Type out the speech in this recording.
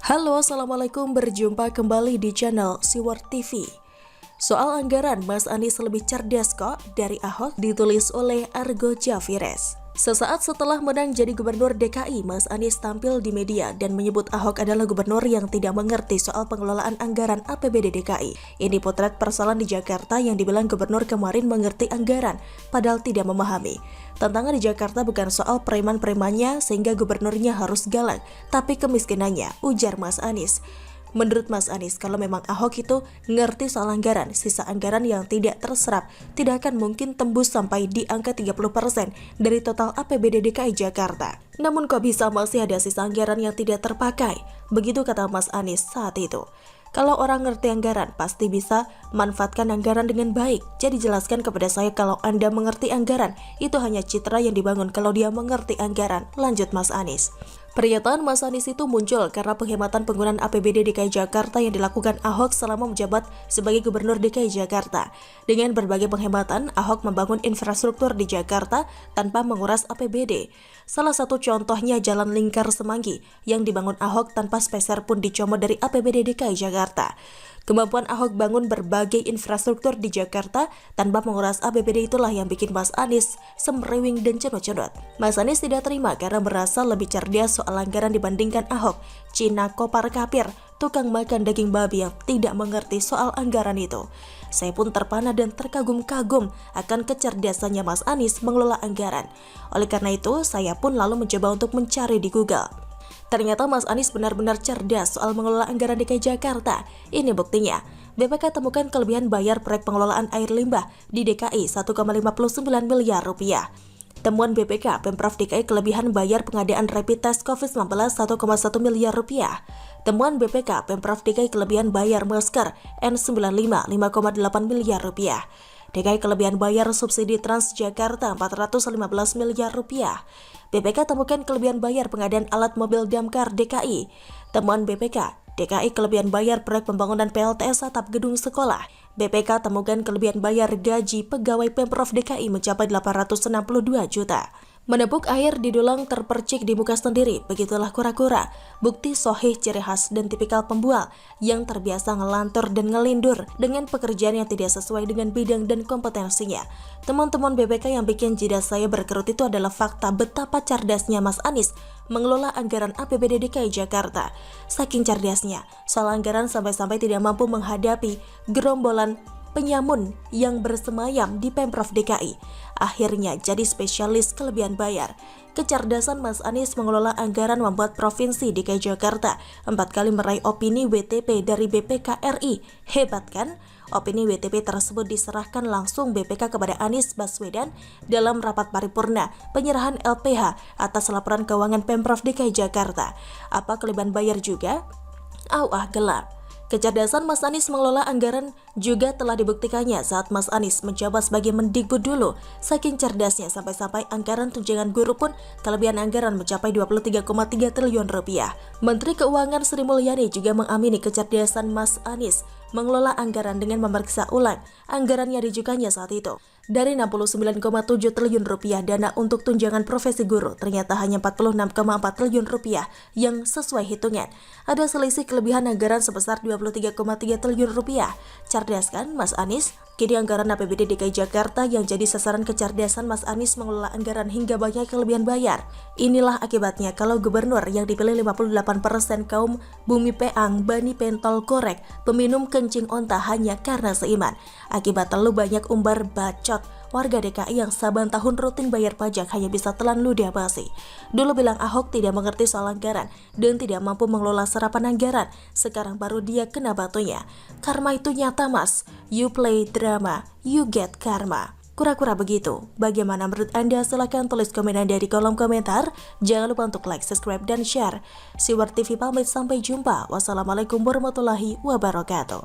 Halo, Assalamualaikum, berjumpa kembali di channel Siwar TV. Soal anggaran, Mas Anies lebih cerdas kok dari Ahok, ditulis oleh Argo Javires. Sesaat setelah menang jadi gubernur DKI, Mas Anies tampil di media dan menyebut Ahok adalah gubernur yang tidak mengerti soal pengelolaan anggaran APBD DKI. Ini potret persoalan di Jakarta yang dibilang gubernur kemarin mengerti anggaran, padahal tidak memahami. Tantangan di Jakarta bukan soal preman-premannya sehingga gubernurnya harus galak, tapi kemiskinannya, ujar Mas Anies. Menurut Mas Anies, kalau memang Ahok itu ngerti soal anggaran, sisa anggaran yang tidak terserap tidak akan mungkin tembus sampai di angka 30% dari total APBD DKI Jakarta. Namun kok bisa masih ada sisa anggaran yang tidak terpakai? Begitu kata Mas Anies saat itu. Kalau orang ngerti anggaran, pasti bisa manfaatkan anggaran dengan baik. Jadi jelaskan kepada saya kalau Anda mengerti anggaran, itu hanya citra yang dibangun kalau dia mengerti anggaran, lanjut Mas Anies. Pernyataan Mas Anies itu muncul karena penghematan penggunaan APBD DKI Jakarta yang dilakukan Ahok selama menjabat sebagai Gubernur DKI Jakarta. Dengan berbagai penghematan, Ahok membangun infrastruktur di Jakarta tanpa menguras APBD. Salah satu contohnya Jalan Lingkar Semanggi yang dibangun Ahok tanpa sepeser pun dicomot dari APBD DKI Jakarta. Kemampuan Ahok bangun berbagai infrastruktur di Jakarta tanpa menguras APBD itulah yang bikin Mas Anies semrewing dan cenut-cenut. Mas Anies tidak terima karena merasa lebih cerdas soal anggaran dibandingkan Ahok, Cina kopar kapir, tukang makan daging babi yang tidak mengerti soal anggaran itu. Saya pun terpana dan terkagum-kagum akan kecerdasannya Mas Anies mengelola anggaran. Oleh karena itu, saya pun lalu mencoba untuk mencari di Google. Ternyata Mas Anies benar-benar cerdas soal mengelola anggaran DKI Jakarta. Ini buktinya. BPK temukan kelebihan bayar proyek pengelolaan air limbah di DKI 1,59 miliar rupiah. Temuan BPK, Pemprov DKI kelebihan bayar pengadaan rapid test COVID-19 1,1 miliar rupiah. Temuan BPK, Pemprov DKI kelebihan bayar masker N95 5,8 miliar rupiah. DKI kelebihan bayar subsidi Transjakarta 415 miliar rupiah. BPK temukan kelebihan bayar pengadaan alat mobil damkar DKI. Temuan BPK, DKI kelebihan bayar proyek pembangunan PLTS atap gedung sekolah. BPK temukan kelebihan bayar gaji pegawai Pemprov DKI mencapai 862 juta. Menepuk air di dulang terpercik di muka sendiri, begitulah kura-kura. Bukti sohih ciri khas dan tipikal pembual yang terbiasa ngelantur dan ngelindur dengan pekerjaan yang tidak sesuai dengan bidang dan kompetensinya. Teman-teman BPK yang bikin jidat saya berkerut itu adalah fakta betapa cerdasnya Mas Anies mengelola anggaran APBD DKI Jakarta. Saking cerdasnya, soal anggaran sampai-sampai tidak mampu menghadapi gerombolan penyamun yang bersemayam di Pemprov DKI. Akhirnya jadi spesialis kelebihan bayar. Kecerdasan Mas Anies mengelola anggaran membuat Provinsi DKI Jakarta 4 kali meraih opini WTP dari BPK RI. Hebat kan? Opini WTP tersebut diserahkan langsung BPK kepada Anies Baswedan dalam rapat paripurna penyerahan LPH atas laporan keuangan Pemprov DKI Jakarta. Apa kelebihan bayar juga? Gelap. Kecerdasan Mas Anies mengelola anggaran juga telah dibuktikannya saat Mas Anies menjabat sebagai Mendikbud dulu. Saking cerdasnya sampai-sampai anggaran tunjangan guru pun kelebihan anggaran mencapai 23,3 triliun rupiah. Menteri Keuangan Sri Mulyani juga mengamini kecerdasan Mas Anies mengelola anggaran dengan memeriksa ulang anggaran yang diajukannya saat itu. Dari 69,7 triliun rupiah dana untuk tunjangan profesi guru, ternyata hanya 46,4 triliun rupiah yang sesuai hitungan. Ada selisih kelebihan anggaran sebesar 23,3 triliun rupiah. Cerdas kan Mas Anies? Kini anggaran APBD DKI Jakarta yang jadi sasaran kecerdasan Mas Anies mengelola anggaran hingga banyak kelebihan bayar. Inilah akibatnya kalau gubernur yang dipilih 58% kaum bumi peang, bani pentol korek, peminum kencing onta hanya karena seiman. Akibat terlalu banyak umbar bacot warga DKI yang saban tahun rutin bayar pajak hanya bisa telan ludah basi. Dulu bilang Ahok tidak mengerti soal anggaran dan tidak mampu mengelola serapan anggaran. Sekarang baru dia kena batunya. Karma itu nyata Mas. You play drama, you get karma. Kura-kura begitu. Bagaimana menurut Anda? Silahkan tulis komen Anda di kolom komentar. Jangan lupa untuk like, subscribe, dan share. Siwar TV pamit, sampai jumpa. Wassalamualaikum warahmatullahi wabarakatuh.